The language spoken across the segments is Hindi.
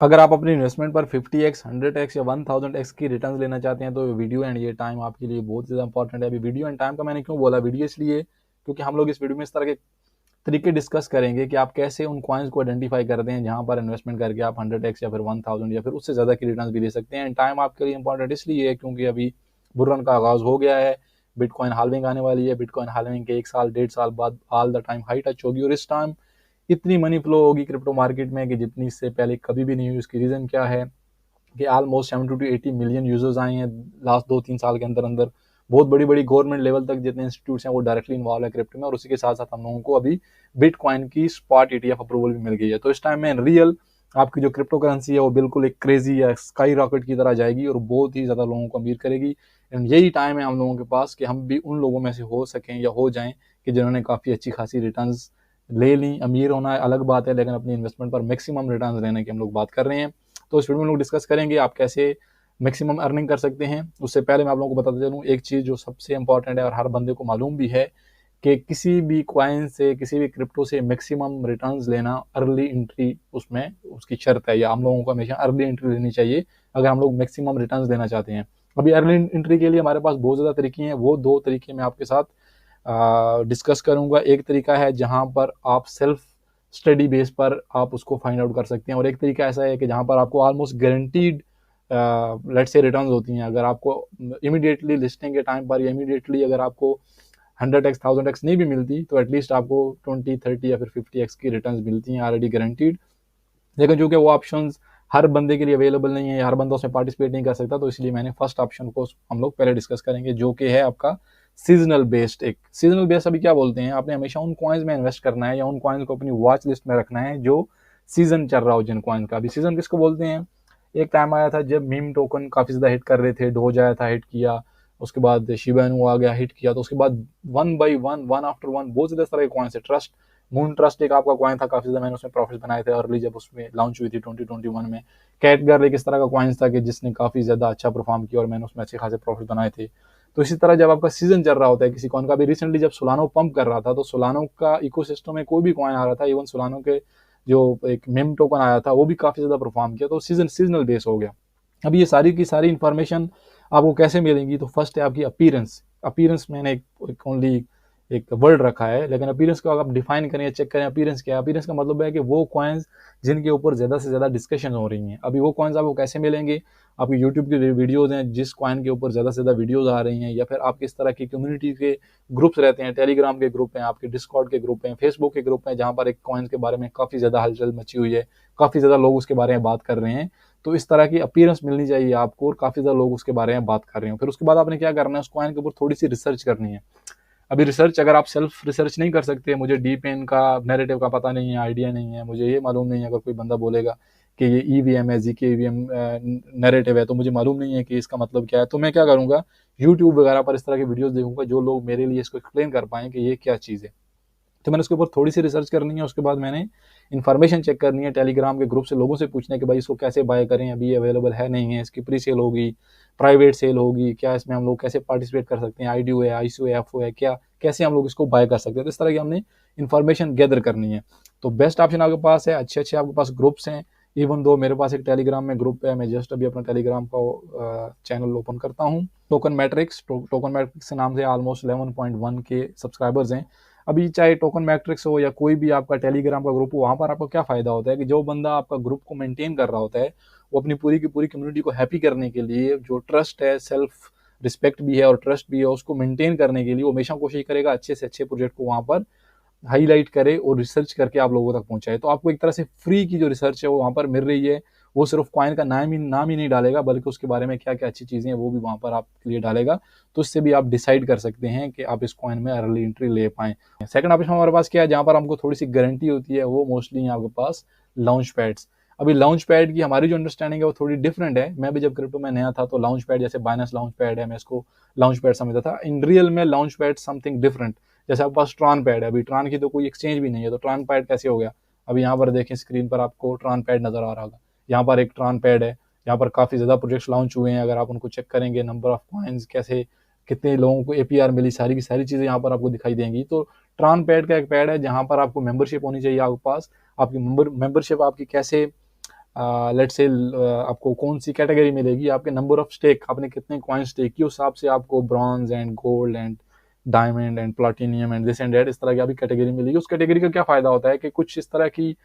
अगर आप अपनी इन्वेस्टमेंट पर 50x, 100x या 1000x की रिटर्न लेना चाहते हैं तो वीडियो एंड ये टाइम आपके लिए बहुत ज़्यादा इंपॉर्टेंट है। अभी वीडियो एंड टाइम का मैंने क्यों बोला, वीडियो इसलिए क्योंकि हम लोग इस वीडियो में इस तरह के तरीके डिस्कस करेंगे कि आप कैसे उन कॉइन्स को आइडेंटिफाई करते हैं जहां पर इन्वेस्टमेंट करके आप 100x या फिर 1000 या फिर उससे ज़्यादा की रिटर्न भी ले सकते हैं। एंड टाइम आपके लिए इंपॉर्टेंट इसलिए है क्योंकि अभी बुल रन का आगाज़ हो गया है, बिटकॉइन हाल्विंग आने वाली है, बिटकॉइन हाल्विंग के 1 साल 1.5 साल बाद all the time high touch होगी और इस टाइम इतनी मनी फ्लो होगी क्रिप्टो मार्केट में कि जितनी इससे पहले कभी भी नहीं हुई। उसकी रीज़न क्या है कि ऑलमोस्ट 70 to 80 मिलियन यूजर्स आए हैं लास्ट 2-3 साल के अंदर अंदर। बहुत बड़ी बड़ी गवर्नमेंट लेवल तक जितने इंस्टीट्यूट्स हैं वो डायरेक्टली इन्वॉल्व है क्रिप्टो में, और उसी के साथ साथ हम लोगों को अभी बिटकॉइन की स्पॉट ETF अप्रूवल भी मिल गई है। तो इस टाइम में रियल आपकी जो क्रिप्टो करेंसी है वो बिल्कुल एक क्रेजी या स्काई रॉकेट की तरह जाएगी और बहुत ही ज़्यादा लोगों को अमीर करेगी। एंड यही टाइम है हम लोगों के पास कि हम भी उन लोगों में से हो सकें या हो जाएं कि जिन्होंने काफ़ी अच्छी खासी रिटर्न्स ले ली। अमीर होना अलग बात है, लेकिन अपनी इन्वेस्टमेंट पर मैक्सिमम रिटर्न्स लेने की हम लोग बात कर रहे हैं। तो इस वीडियो में लोग डिस्कस करेंगे आप कैसे मैक्सिमम अर्निंग कर सकते हैं। उससे पहले मैं आप लोगों को बताते चलूँ एक चीज़ जो सबसे इंपॉर्टेंट है और हर बंदे को मालूम भी है कि किसी भी कॉइन से, किसी भी क्रिप्टो से मैक्सिमम रिटर्न्स लेना अर्ली एंट्री उसमें उसकी शर्त है, या हम लोगों को हमेशा अर्ली एंट्री लेनी चाहिए अगर हम लोग मैक्सिमम रिटर्न्स लेना चाहते हैं। अभी अर्ली एंट्री के लिए हमारे पास बहुत ज़्यादा तरीके हैं, वो 2 तरीके मैं आपके साथ डिस्कस करूंगा। एक तरीका है जहां पर आप सेल्फ स्टडी बेस पर आप उसको फाइंड आउट कर सकते हैं, और एक तरीका ऐसा है कि जहां पर आपको almost guaranteed let's say returns होती हैं। अगर आपको इमीडिएटली लिस्टिंग के टाइम पर या इमीडिएटली अगर आपको 100x 1000x नहीं भी मिलती तो एटलीस्ट आपको 20, 30 या फिर 50x की रिटर्न्स मिलती हैं ऑलरेडी गारंटीड। लेकिन चूंकि वो ऑप्शंस हर बंदे के लिए अवेलेबल नहीं है, हर बंदा उसमें पार्टिसिपेट नहीं कर सकता, तो इसलिए मैंने फर्स्ट ऑप्शन को हम लोग पहले डिस्कस करेंगे जो कि है आपका सीजनल बेस्ड। एक सीजनल बेस्ड अभी क्या बोलते हैं, आपने हमेशा उन कॉइन्स में इन्वेस्ट करना है या उन कॉइन्स को अपनी वॉच लिस्ट में रखना है जो सीजन चल रहा हो जिन कॉइन का। अभी सीजन किसको बोलते हैं, एक टाइम आया था जब मीम टोकन काफी ज्यादा हिट कर रहे थे, डोज आया था हिट किया, उसके बाद शिबा इनू आ गया हिट किया, तो उसके बाद one by one, one after one बहुत ज्यादा तरह के कॉइन्स है। ट्रस्ट मून ट्रस्ट एक आपका कॉइन था, काफी ज्यादा मैंने उसमें प्रॉफिट बनाए थे अर्ली जब उसमें लॉन्च हुई थी 2021 में। कैट गर्ल एक इस तरह का कॉइन्स था कि जिसने काफी ज्यादा अच्छा परफॉर्म किया और मैंने उसमें अच्छे खासे प्रॉफिट बनाए थे। तो इसी तरह जब आपका सीजन चल रहा होता है किसी कॉइन का, भी रिसेंटली जब सोलानो पंप कर रहा था तो सोलानो का इकोसिस्टम में कोई भी कॉइन आ रहा था, इवन सोलानो के जो एक मेम टोकन आया था वो भी काफी ज्यादा परफॉर्म किया, तो सीजनल बेस हो गया। अब ये सारी की सारी इन्फॉर्मेशन आपको कैसे मिलेंगी, तो फर्स्ट है आपकी अपीयरेंस। अपीयरेंस मैंने एक ओनली एक वर्ड रखा है, लेकिन अपीयरेंस को आप डिफाइन करें, चेक करें अपीयरेंस क्या है। अपीयरेंस का मतलब है कि वो कॉइन्स जिनके ऊपर ज़्यादा से ज़्यादा डिस्कशन हो रही हैं। अभी वो कॉइन्स आपको कैसे मिलेंगे, आपकी यूट्यूब की वीडियोज़ हैं जिस कॉइन के ऊपर ज़्यादा से ज़्यादा वीडियोज़ आ रही हैं, या फिर आप किस तरह की कम्युनिटी के ग्रुप्स रहते हैं, टेलीग्राम के ग्रुप हैं, आपके डिस्कॉर्ड के ग्रुप हैं, फेसबुक के ग्रुप हैं, जहाँ पर एक कॉइन्स के बारे में काफ़ी ज़्यादा हलचल मची हुई है, काफ़ी ज़्यादा लोग उसके बारे में बात कर रहे हैं। तो इस तरह की अपीयरेंस मिलनी चाहिए आपको, और काफ़ी ज़्यादा लोग उसके बारे में बात कर रहे हो। फिर उसके बाद आपने क्या करना है, उस कॉइन के ऊपर थोड़ी सी रिसर्च करनी है। अभी रिसर्च अगर आप सेल्फ रिसर्च नहीं कर सकते, मुझे डीप इन का नैरेटिव का पता नहीं है, आइडिया नहीं है, मुझे ये मालूम नहीं है, अगर कोई बंदा बोलेगा कि ये ईवीएम है, जीके ईवीएम नैरेटिव है, तो मुझे मालूम नहीं है कि इसका मतलब क्या है, तो मैं क्या करूंगा, यूट्यूब वगैरह पर इस तरह के वीडियोस देखूंगा जो लोग मेरे लिए इसको एक्सप्लेन कर पाएँ कि ये क्या चीज़ है। तो मैंने उसके ऊपर थोड़ी सी रिसर्च करनी है, उसके बाद मैंने इन्फॉर्मेशन चेक करनी है, टेलीग्राम के ग्रुप से लोगों से पूछना है कि भाई इसको कैसे बाय करें, अभी अवेलेबल है नहीं है, इसकी प्री सेल होगी, प्राइवेट सेल होगी क्या, इसमें हम लोग कैसे पार्टिसिपेट कर सकते हैं, आईडीओ है, आईसीओ है, एफओ है क्या, कैसे हम लोग इसको बाय कर सकते हैं। तो इस तरह की हमने इन्फॉर्मेशन गैदर करनी है। तो बेस्ट ऑप्शन आपके पास है, अच्छे अच्छे आपके पास ग्रुप्स हैं। इवन दो मेरे पास एक टेलीग्राम में ग्रुप है, मैं जस्ट अभी अपना टेलीग्राम का चैनल ओपन करता हूँ, टोकन मैट्रिक्स। टोकन मैट्रिक्स के नाम से ऑलमोस्ट 11.1 के सब्सक्राइबर्स हैं। अभी चाहे टोकन मैट्रिक्स हो या कोई भी आपका टेलीग्राम का ग्रुप हो, वहाँ पर आपको क्या फ़ायदा होता है कि जो बंदा आपका ग्रुप को मेंटेन कर रहा होता है वो अपनी पूरी की पूरी कम्युनिटी को हैप्पी करने के लिए, जो ट्रस्ट है, सेल्फ रिस्पेक्ट भी है और ट्रस्ट भी है, उसको मेंटेन करने के लिए वो हमेशा कोशिश करेगा अच्छे से अच्छे प्रोजेक्ट को वहाँ पर हाईलाइट करे और रिसर्च करके आप लोगों तक पहुंचाए। तो आपको एक तरह से फ्री की जो रिसर्च है वो वहाँ पर मिल रही है। वो सिर्फ कॉइन का नाम ही नहीं डालेगा, बल्कि उसके बारे में क्या क्या अच्छी चीज़ें हैं वो भी वहाँ पर आपके लिए डालेगा। तो इससे भी आप डिसाइड कर सकते हैं कि आप इस कॉइन में अर्ली एंट्री ले पाएँ। सेकंड ऑप्शन हमारे पास क्या है, जहाँ पर हमको थोड़ी सी गारंटी होती है, वो मोस्टली है आपके पास लॉन्च पैड्स। अभी लॉन्च पैड की हमारी जो अंडरस्टैंडिंग है वो थोड़ी डिफरेंट है। मैं भी जब क्रिप्टो में नया था तो लॉन्च पैड जैसे बाइनेंस लॉन्च पैड है, मैं इसको लॉन्च पैड समझता था। इन रियल में लॉन्च पैड समथिंग डिफरेंट। जैसे आपके पास ट्रान पैड है, अभी ट्रान की तो कोई एक्सचेंज भी नहीं है, तो ट्रान पैड कैसे हो गया। अभी यहाँ पर देखें स्क्रीन पर आपको ट्रान पैड नजर आ रहा होगा, यहाँ पर एक ट्रान पैड है, यहाँ पर काफी ज्यादा प्रोजेक्ट्स लॉन्च हुए हैं। अगर आप उनको चेक करेंगे, नंबर ऑफ कॉइन्स, कैसे कितने लोगों को एपीआर मिली, सारी की सारी चीजें यहाँ पर आपको दिखाई देंगी। तो ट्रान पैड का एक पैड है जहाँ पर आपको मेंबरशिप होनी चाहिए आपके पास। आपकी मेंबरशिप आपकी कैसे लेट्स से आपको कौन सी कैटेगरी मिलेगी, आपके नंबर ऑफ स्टेक, आपने कितने कॉइन स्टेक की, उस हिसाब से आपको bronze and gold and diamond and platinum and this and that, इस तरह की आपकी कैटेगरी मिलेगी। उस कैटेगरी का क्या फायदा होता है कि कुछ इस तरह की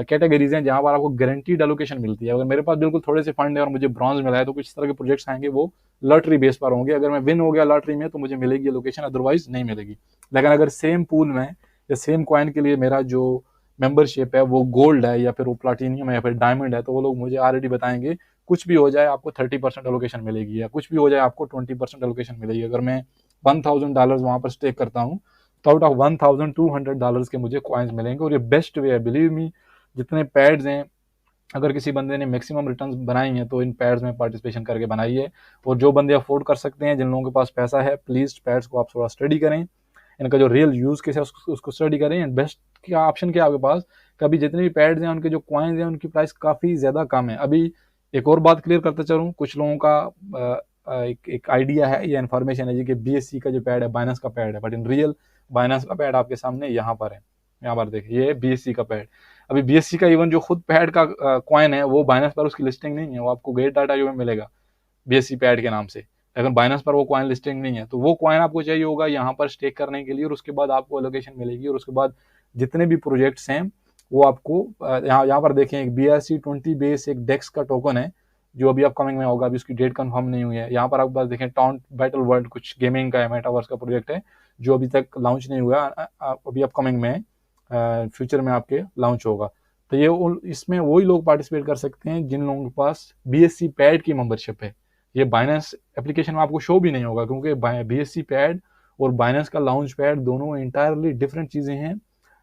कैटेगरीज हैं जहां पर आपको गारंटीड एलोकेशन मिलती है। अगर मेरे पास बिल्कुल थोड़े से फंड है और मुझे ब्रॉन्ज मिला है, तो कुछ इस तरह के प्रोजेक्ट्स आएंगे वो लॉटरी बेस पर होंगे। अगर मैं विन हो गया लॉटरी में तो मुझे मिलेगी एलोकेशन, अदरवाइज नहीं मिलेगी। लेकिन अगर सेम पूल में या सेम कॉइन के लिए मेरा जो मेंबरशिप है वो गोल्ड है या फिर वो प्लाटिनियम है या फिर डायमंड है, तो वो लोग मुझे ऑलरेडी बताएंगे कुछ भी हो जाए आपको 30% एलोकेशन मिलेगी, या कुछ भी हो जाए आपको 20% एलोकेशन मिलेगी। अगर मैं $1000 वहां पर स्टेक करता हूँ तो आउट ऑफ $1200 के मुझे कॉइन्स मिलेंगे। और ये बेस्ट वे है, बिलीव मी। जितने पैड्स हैं, अगर किसी बंदे ने मैक्सिमम रिटर्न्स बनाई हैं तो इन पैड्स में पार्टिसिपेशन करके बनाई है। और जो बंदे अफोर्ड कर सकते हैं, जिन लोगों के पास पैसा है, प्लीज पैड्स को आप थोड़ा स्टडी करें, इनका जो रियल यूज केस है उसको स्टडी करें। एंड बेस्ट क्या ऑप्शन क्या है आपके पास, कभी जितने भी पैड्स हैं उनके जो कॉइन्स हैं उनकी प्राइस काफी ज्यादा कम है। अभी एक और बात क्लियर करते चलूँ, कुछ लोगों का एक आइडिया है या इन्फॉर्मेशन है जी कि BSC का जो पैड है बाइनेंस का पैड है, बट इन रियल बाइनेंस का पैड आपके सामने यहाँ पर है। यहाँ पर देखिए, ये BSC का पैड। अभी BSC का इवन जो खुद पैड का कॉइन है वो बाइनेंस पर उसकी लिस्टिंग नहीं है, वो आपको गेट डाटा जो मिलेगा BSC पैड के नाम से, लेकिन बाइनेंस पर वो कॉइन लिस्टिंग नहीं है। तो वो कॉइन आपको चाहिए होगा यहाँ पर स्टेक करने के लिए, और उसके बाद आपको एलोकेशन मिलेगी। और उसके बाद जितने भी प्रोजेक्ट्स हैं वो आपको यहाँ पर देखें, एक BRC20 बेस एक डेक्स का टोकन है जो अभी अपकमिंग में होगा, अभी उसकी डेट कंफर्म नहीं हुई है। यहाँ पर आपके पास देखें टाउन बैटल वर्ल्ड, कुछ गेमिंग का है, मेटावर्स का प्रोजेक्ट है जो अभी तक लॉन्च नहीं हुआ, अभी अपकमिंग में फ्यूचर में आपके लॉन्च होगा। तो ये इसमें वही लोग पार्टिसिपेट कर सकते हैं जिन लोगों के पास BSC पैड की मेंबरशिप है। ये बाइनेंस एप्लीकेशन में आपको शो भी नहीं होगा, क्योंकि BSC पैड और बाइनेंस का लॉन्च पैड दोनों इंटायरली डिफरेंट चीज़ें हैं।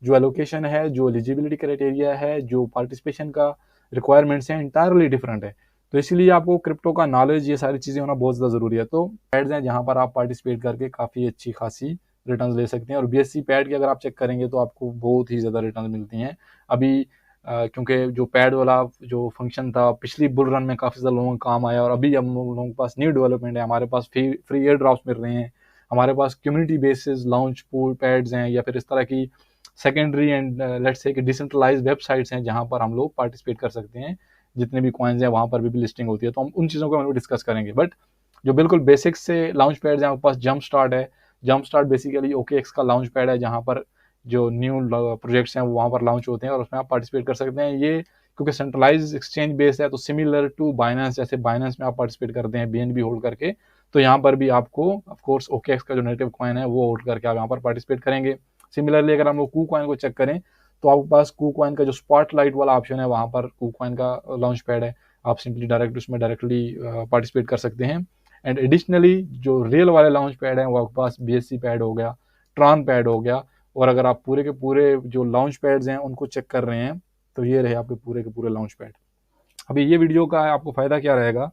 जो एलोकेशन है, जो एलिजिबिलिटी क्राइटेरिया है, जो पार्टिसिपेशन का रिक्वायरमेंट्स हैं, इंटायरली डिफरेंट है। तो इसलिए आपको क्रिप्टो का नॉलेज, ये सारी चीज़ें होना बहुत ज़्यादा ज़रूरी है। तो पैड्स हैं जहाँ पर आप पार्टिसिपेट करके काफ़ी अच्छी खासी रिटर्न ले सकते हैं। और BSC पैड की अगर आप चेक करेंगे तो आपको बहुत ही ज़्यादा रिटर्न मिलती हैं। अभी क्योंकि जो पैड वाला जो फंक्शन था पिछली बुल रन में काफ़ी ज़्यादा लोगों को काम आया, और अभी हम लोगों के पास न्यू डेवलपमेंट है, हमारे पास फ्री एयर ड्रॉप्स मिल रहे हैं, हमारे पास community basis launch pool pads हैं, या फिर इस तरह की सेकेंडरी एंड लेट्स से कि डिसेंट्रलाइज वेबसाइट्स हैं जहाँ पर हम लोग पार्टिसिपेट कर सकते हैं। जितने भी कॉइन्स हैं वहाँ पर भी लिस्टिंग होती है, तो हम उन चीज़ों को हम लोग डिस्कस करेंगे। बट जो बिल्कुल बेसिक्स से लॉन्च पैड्स हैं, आपके पास जंप स्टार्ट है। जंप स्टार्ट बेसिकली OKX का लॉन्च पैड है जहाँ पर जो न्यू प्रोजेक्ट्स हैं वो वहाँ पर लॉन्च होते हैं और उसमें आप पार्टिसिपेट कर सकते हैं। ये क्योंकि सेंट्रलाइज एक्सचेंज बेस है, तो सिमिलर टू बाइनेंस, जैसे बाइनेंस में आप पार्टिसिपेट करते हैं BNB होल्ड करके, तो यहाँ पर भी आपको ऑफ कोर्स OKX का जो नेटिव कॉइन है वो होल्ड करके आप यहाँ पर पार्टिसिपेट करेंगे। सिमिलरली अगर हम लोग कू कॉइन को चेक करें तो आपके पास कू कॉइन का जो स्पॉटलाइट वाला ऑप्शन है, वहाँ पर कू कॉइन का लॉन्च पैड है, आप सिंपली डायरेक्ट उसमें डायरेक्टली पार्टिसिपेट कर सकते हैं। एंड एडिशनली जो रियल वाले लॉन्च पैड हैं वो आपके पास BSC पैड हो गया, ट्रॉन पैड हो गया। और अगर आप पूरे के पूरे जो लॉन्च पैड्स हैं उनको चेक कर रहे हैं तो ये रहे आपके पूरे के पूरे लॉन्च पैड। अभी ये वीडियो का आपको फायदा क्या रहेगा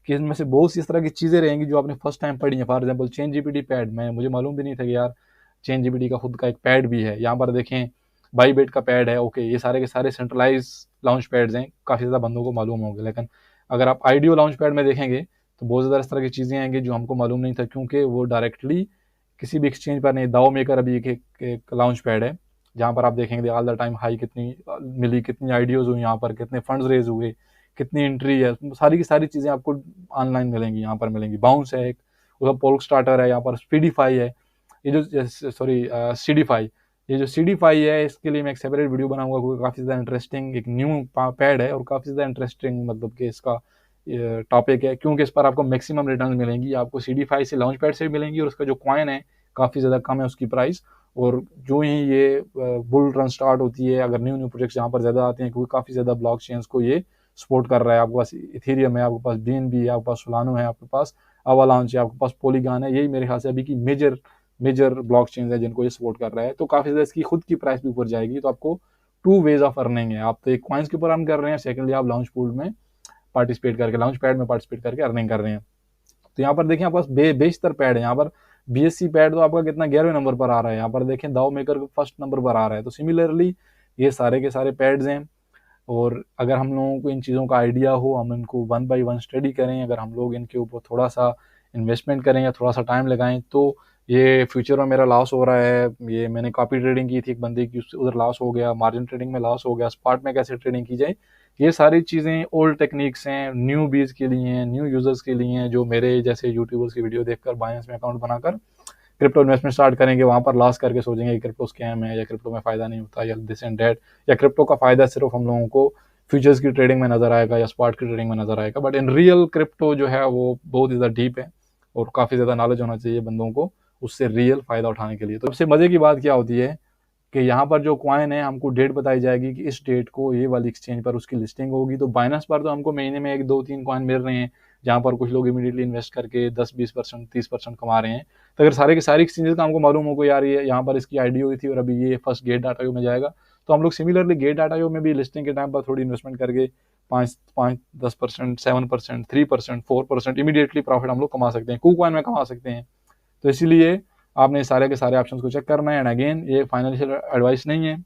कि इसमें से बहुत सी इस तरह की चीज़ें रहेंगी जो आपने फर्स्ट टाइम पढ़ी हैं। फॉर एग्जांपल ChatGPT पैड, में मुझे मालूम भी नहीं था कि यार ChatGPT का खुद का एक पैड भी है। यहाँ पर देखें बाईबेट का पैड है। ओके, ये सारे के सारे सेंट्रलाइज लॉन्च पैड्स हैं, काफ़ी ज़्यादा बंदों को मालूम होंगे। लेकिन अगर आप IDO लॉन्च पैड में देखेंगे तो बहुत ज़्यादा इस तरह की चीज़ें आएंगी जो हमको मालूम नहीं था, क्योंकि वो डायरेक्टली किसी भी एक्सचेंज पर नहीं। दाओ मेकर अभी एक लॉन्च पैड है जहाँ पर आप देखेंगे ऑल द टाइम हाई कितनी मिली, कितनी IDOs हुई, यहाँ पर कितने फंड्स रेज हुए, कितनी एंट्री है, सारी की सारी चीज़ें आपको ऑनलाइन मिलेंगी, यहाँ पर मिलेंगी। बाउंस है एक, उसका पोल्क स्टार्टर है, यहाँ पर स्पीडीफाई है, ये जो सॉरी सीडीफाई, ये जो सीडीफाई है इसके लिए मैं एक सेपरेट वीडियो बनाऊंगा, क्योंकि काफ़ी ज़्यादा इंटरेस्टिंग एक न्यू पैड है और काफ़ी ज़्यादा इंटरेस्टिंग मतलब कि इसका टॉपिक है, क्योंकि इस पर आपको मैक्सिमम रिटर्न मिलेंगी। आपको सीडीफाई से लॉन्च पैड से भी मिलेंगी और उसका जो कॉइन है काफ़ी ज़्यादा कम है उसकी प्राइस। और जो ही ये बुल रन स्टार्ट होती है, अगर न्यू प्रोजेक्ट्स यहाँ पर ज़्यादा आते हैं, क्योंकि काफ़ी ज़्यादा ब्लॉक चेन्स को ये सपोर्ट कर रहा है। आपके पास इथेरियम है, आपके पास BNB है, आपके पास सोलानो है, आपके पास अवालांच है, आपके पास पॉलीगॉन है। यही मेरे ख्याल से अभी की मेजर ब्लॉक चेन्स है जिनको ये सपोर्ट कर रहा है। तो काफ़ी ज़्यादा इसकी खुद की प्राइस भी ऊपर जाएगी। तो आपको 2 वेज ऑफ अर्निंग है, आप तो एक कॉइन्स के ऊपर अर्न कर रहे हैं, सेकेंडली आप लॉन्च पूल में पार्टिसिपेट करके, लॉन्च पैड में पार्टिसिपेट करके अर्निंग कर रहे हैं। तो यहाँ पर देखें आपके पास बेशतर पैड है। यहाँ पर BSC पैड तो आपका कितना 11वें नंबर पर आ रहा है, यहाँ पर देखें दाव मेकर फर्स्ट नंबर पर आ रहा है। तो सिमिलरली ये सारे के सारे पैड्स हैं। और अगर हम लोगों को इन चीज़ों का आइडिया हो, हम इनको 1 बाय 1 स्टडी करें, अगर हम लोग इनके ऊपर थोड़ा सा इन्वेस्टमेंट करें या थोड़ा सा टाइम लगाएं, तो ये फ्यूचर में मेरा लॉस हो रहा है। ये मैंने कॉपी ट्रेडिंग की थी एक बंदे की, उधर लॉस हो गया, मार्जिन ट्रेडिंग में लॉस हो गया, स्पॉट में कैसे ट्रेडिंग की जाए ये सारी चीज़ें ओल्ड टेक्निक्स हैं, न्यू बीज के लिए हैं, न्यू यूजर्स के लिए हैं, जो मेरे जैसे यूट्यूबर्स की वीडियो देखकर बायनेंस में अकाउंट बनाकर क्रिप्टो इन्वेस्टमेंट स्टार्ट करेंगे, वहाँ पर लॉस करके सोचेंगे कि क्रिप्टो स्कैम है या क्रिप्टो में फ़ायदा नहीं होता या दिस एंड दैट, या क्रिप्टो का फ़ायदा सिर्फ हम लोगों को फ्यूचर्स की ट्रेडिंग में नज़र आएगा या स्पॉट की ट्रेडिंग में नज़र आएगा। बट इन रियल क्रिप्टो जो है वो बहुत ज़्यादा डीप है और काफ़ी ज़्यादा नॉलेज होना चाहिए बंदों को उससे रियल फ़ायदा उठाने के लिए। तो सबसे मज़े की बात क्या होती है कि यहाँ पर जो कॉइन है हमको डेट बताई जाएगी कि इस डेट को ये वाली एक्सचेंज पर उसकी लिस्टिंग होगी। तो बाइनेंस पर तो हमको महीने में 1, 2, 3 कॉइन मिल रहे हैं, जहाँ पर कुछ लोग इमीडिएटली इन्वेस्ट करके 10-20%, 30% कमा रहे हैं। तो अगर सारे के सारी एक्सचेंजेस का हमको मालूम हो कि यार ये यहाँ पर इसकी आईडी हुई थी और अभी ये फर्स्ट गेट डाटा में जाएगा, तो हम लोग सिमिलरली गेट डाटा में भी लिस्टिंग के टाइम पर थोड़ी इन्वेस्टमेंट करके 5-10%, 7%, 3%, 4% इमीडिएटली प्रॉफिट हम लोग कमा सकते हैं, कॉइन में कमा सकते हैं। तो इसीलिए आपने सारे के सारे ऑप्शंस को चेक करना है। एंड अगेन ये फाइनेंशियल एडवाइस नहीं है,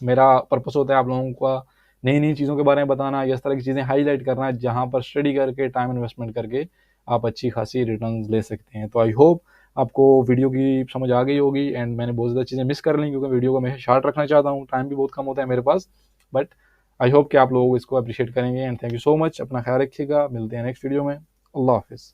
मेरा पर्पस होता है आप लोगों का नई नई चीज़ों के बारे में बताना, इस तरह की चीज़ें हाईलाइट करना जहाँ पर स्टडी करके टाइम इन्वेस्टमेंट करके आप अच्छी खासी रिटर्न ले सकते हैं। तो आई होप आपको वीडियो की समझ आ गई होगी। एंड मैंने बहुत ज़्यादा चीज़ें मिस कर ली क्योंकि वीडियो को मैं शॉर्ट रखना चाहता हूँ, टाइम भी बहुत कम होता है मेरे पास। बट आई होप कि आप लोग इसको अप्रिशिएट करेंगे। And thank you so much, अपना ख्याल रखिएगा, मिलते हैं नेक्स्ट वीडियो में। अल्लाह हाफिज़।